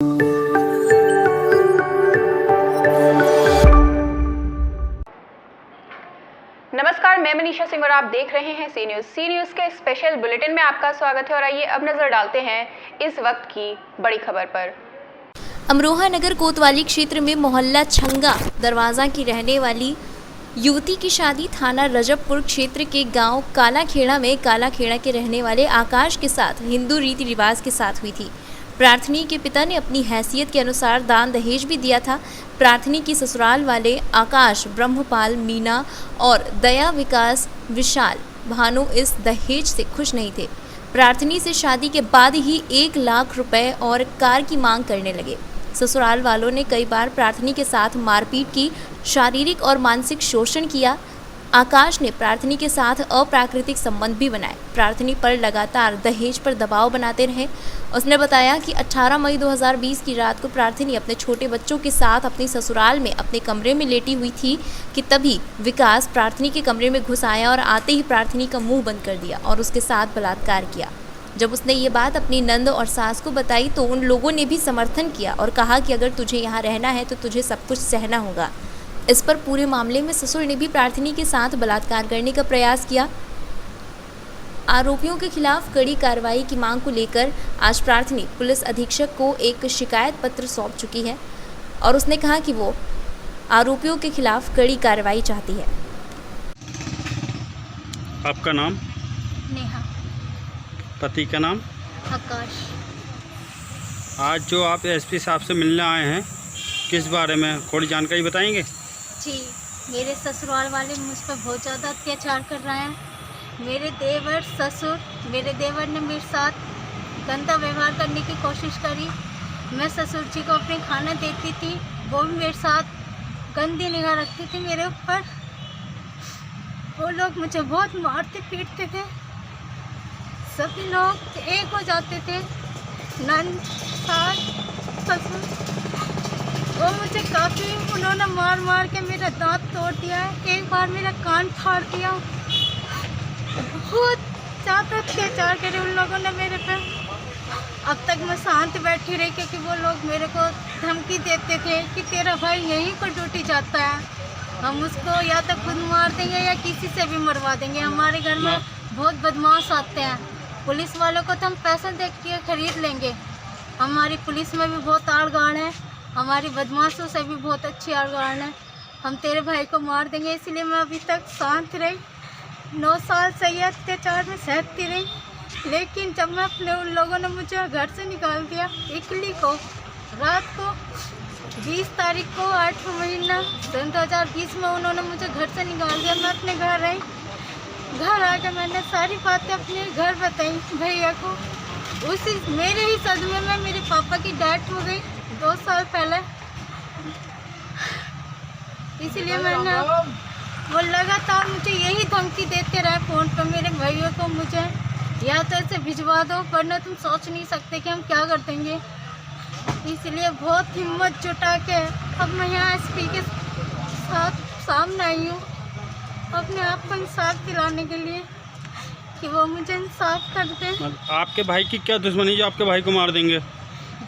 नमस्कार, मैं मनीषा सिंह और आप देख रहे हैं सी न्यूज़ के स्पेशल बुलेटिन में आपका स्वागत है। और आइए अब नजर डालते हैं इस वक्त की बड़ी खबर पर। अमरोहा नगर कोतवाली क्षेत्र में मोहल्ला छंगा दरवाजा की रहने वाली युवती की शादी थाना रजबपुर क्षेत्र के गांव कालाखेड़ा में कालाखेड़ा के रहने वाले आकाश के साथ हिंदू रीति रिवाज के साथ हुई थी। प्रार्थनी के पिता ने अपनी हैसियत के अनुसार दान दहेज भी दिया था। प्रार्थनी की ससुराल वाले आकाश, ब्रह्मपाल, मीना और दया विकास विशाल भानु इस दहेज से खुश नहीं थे। प्रार्थनी से शादी के बाद ही 1 लाख रुपए और कार की मांग करने लगे। ससुराल वालों ने कई बार प्रार्थनी के साथ मारपीट की, शारीरिक और मानसिक शोषण किया। आकाश ने प्रार्थनी के साथ अप्राकृतिक संबंध भी बनाए। प्रार्थनी पर लगातार दहेज पर दबाव बनाते रहे। उसने बताया कि 18 मई 2020 की रात को प्रार्थनी अपने छोटे बच्चों के साथ अपनी ससुराल में अपने कमरे में लेटी हुई थी कि तभी विकास प्रार्थनी के कमरे में घुस आया और आते ही प्रार्थनी का मुंह बंद कर दिया और उसके साथ बलात्कार किया। जब उसने ये बात अपनी नंद और सास को बताई तो उन लोगों ने भी समर्थन किया और कहा कि अगर तुझे यहाँ रहना है तो तुझे सब कुछ सहना होगा। इस पर पूरे मामले में ससुर ने भी प्रार्थनी के साथ बलात्कार करने का प्रयास किया। आरोपियों के खिलाफ कड़ी कार्रवाई की मांग को लेकर आज प्रार्थनी पुलिस अधीक्षक को एक शिकायत पत्र सौंप चुकी है और उसने कहा कि वो आरोपियों के खिलाफ कड़ी कार्रवाई चाहती है। आपका नाम? नेहा। पति का नाम? आकाश। आज जो आप एसपी साहब से मिलने आए हैं, किस बारे में थोड़ी जानकारी बताएंगे? जी, मेरे ससुराल वाले मुझ पर बहुत ज़्यादा अत्याचार कर रहे हैं। मेरे देवर ने मेरे साथ गंदा व्यवहार करने की कोशिश करी। मैं ससुर जी को अपने खाना देती थी, वो भी मेरे साथ गंदी निगाह रखती थी मेरे ऊपर। वो लोग मुझे बहुत मारते पीटते थे। सभी लोग एक हो जाते थे, नंद, सास, ससुर। वो मुझे काफ़ी उन्होंने मार मार के मेरा दांत तोड़ दिया है। एक बार मेरा कान फाड़ दिया। बहुत ज़्यादा अत्याचार करे उन लोगों ने मेरे पे। अब तक मैं शांत बैठी रही क्योंकि वो लोग मेरे को धमकी देते थे कि तेरा भाई यहीं पर ड्यूटी जाता है, हम उसको या तो खुद मार देंगे या किसी से भी मरवा देंगे। हमारे घर में बहुत बदमाश आते हैं। पुलिस वालों को तो हम पैसा दे के खरीद लेंगे। हमारी पुलिस में भी बहुत आड़गाड़ है, हमारी बदमाशों से भी बहुत अच्छी आड़गाड़ है। हम तेरे भाई को मार देंगे, इसलिए मैं अभी तक शांत रही। 9 साल से ये अत्याचार में सहती रही। लेकिन जब मैं अपने उन लोगों ने मुझे घर से निकाल दिया, इकली को रात को 20 तारीख को 8वां महीना सन 2020 में उन्होंने मुझे घर से निकाल दिया। मैं अपने घर आई। घर आकर मैंने सारी बातें अपने घर बताई भैया को। उसी मेरे ही सदमे में मेरे पापा की डेथ हो गई 2 साल पहले। इसलिए मैंने वो लगातार मुझे यही धमकी देते रहे फ़ोन पर मेरे भाइयों को, मुझे या तो ऐसे भिजवा दो वरना तुम सोच नहीं सकते कि हम क्या कर देंगे। इसलिए बहुत हिम्मत जुटा के अब मैं यहाँ एसपी के साथ सामने आई हूँ अपने आप को इंसाफ दिलाने के लिए कि वो मुझे इंसाफ कर दें। आपके भाई की क्या दुश्मनी जो आपके भाई को मार देंगे?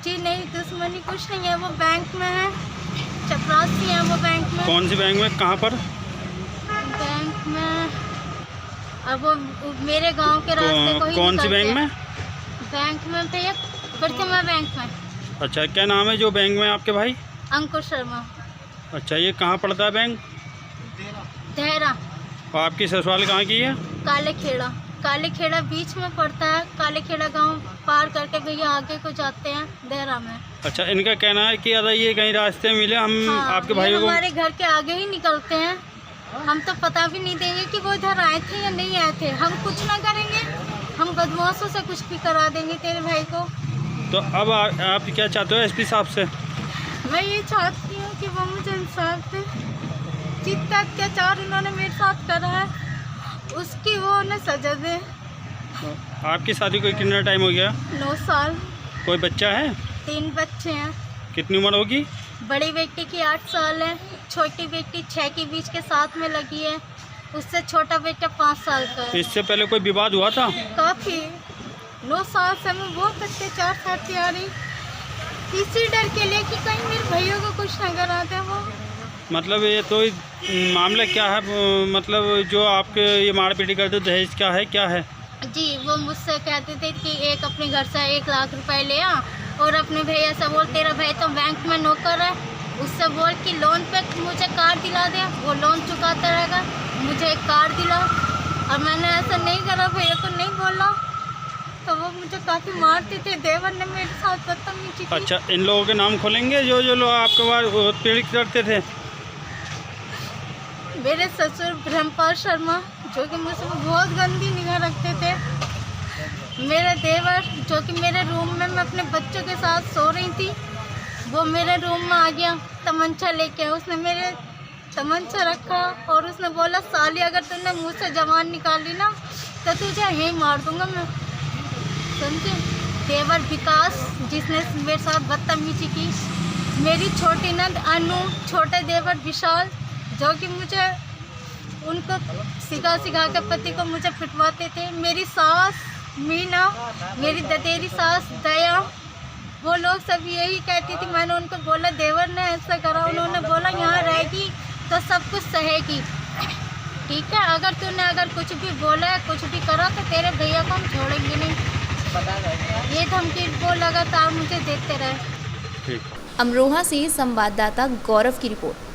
जी नहीं, दुश्मनी कुछ नहीं है। वो बैंक में है, चपरासी है वो बैंक में। कौन सी बैंक में? कहाँ पर? बैंक में अब वो मेरे गांव के रास्ते को ही कौन सी बैंक में? बैंक में भैया, प्रतिमा बैंक में। अच्छा, क्या नाम है जो बैंक में आपके भाई? अंकुश शर्मा। अच्छा, ये कहाँ पड़ता है बैंक? देहरा। और आपकी ससुराल कहाँ की है? कालेखेड़ा बीच में पड़ता है। कालेखेड़ा गांव पार करके भैया आगे को जाते हैं देहरा में। अच्छा, इनका कहना है कि अगर ये कहीं रास्ते मिले हम आपके भाइयों को हमारे घर के आगे ही निकलते हैं। हम तो पता भी नहीं देंगे कि वो इधर आए थे या नहीं आए थे। हम कुछ ना करेंगे, हम बदमाशों से कुछ भी करा देंगे तेरे भाई को। तो अब आप क्या चाहते हो एसपी साहब से? मैं ये चाहती हूँ कि वो मुझे इंसाफ दे। जितना अत्याचार उन्होंने मेरे साथ करा है उसकी वो उन्हें सजा दे। आपकी शादी को कितना टाइम हो गया? 9 साल। कोई बच्चा है? 3 बच्चे हैं। कितनी उम्र होगी? बड़ी बेटी की 8 साल है, छोटी बेटी 6 के बीच के साथ में लगी है, उससे छोटा बेटा 5 साल का है। इससे पहले कोई विवाद हुआ था? काफ़ी 9 साल से मैं बहुत अत्याचार करती आ रही। इसी डर के लिए कि कहीं मेरे भैया को कुछ न करा दे वो। मतलब ये तो मामला क्या है, मतलब जो आपके ये मारपीट करते दहेज क्या है? जी, वो मुझसे कहते थे कि एक अपने घर से 1 लाख रुपए ले आ और अपने भैया से बोल तेरा भाई तो बैंक में नौकर है, उससे बोल कि लोन पे मुझे कार दिला दे, वो लोन चुकाता रहेगा, मुझे एक कार दिला। और मैंने ऐसा नहीं करा, भैया को नहीं बोला, तो वो मुझे काफ़ी मारते थे। देवर ने मेरे साथ बदतमीजी की। अच्छा, इन लोगों के नाम खोलेंगे जो लोग आपके बार पीड़ित करते थे? मेरे ससुर ब्रह्मपाल शर्मा, जो कि मुझसे बहुत गंदी निगाह रखते थे। मेरे देवर, जो कि मेरे रूम में मैं अपने बच्चों के साथ सो रही थी, वो मेरे रूम में आ गया तमंचा लेके। उसने मेरे तमंचा रखा और उसने बोला साली अगर तूने मुँह से जवान निकाली ना तो तुझे यहीं मार दूंगा मैं। समझे? देवर विकास, जिसने मेरे साथ बदतमीजी की। मेरी छोटी नंद अनु, छोटे देवर विशाल, जो कि मुझे उनको सिखा के पति को मुझे पिटवाते थे। मेरी सास मीना, मेरी ददेरी सास दया, वो लोग सब यही कहती थी। मैंने उनको बोला देवर ने ऐसा करा, उन्होंने बोला यहाँ रहेगी तो सब कुछ सहेगी, ठीक है, अगर कुछ भी बोला कुछ भी करा तो तेरे भैया को हम छोड़ेंगे नहीं। ये धमकी वो लगातार मुझे देते रहे। अमरोहा से संवाददाता गौरव की रिपोर्ट।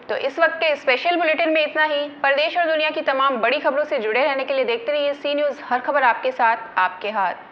तो इस वक्त के स्पेशल बुलेटिन में इतना ही। प्रदेश और दुनिया की तमाम बड़ी खबरों से जुड़े रहने के लिए देखते रहिए सी न्यूज़, हर खबर आपके साथ, आपके हाथ।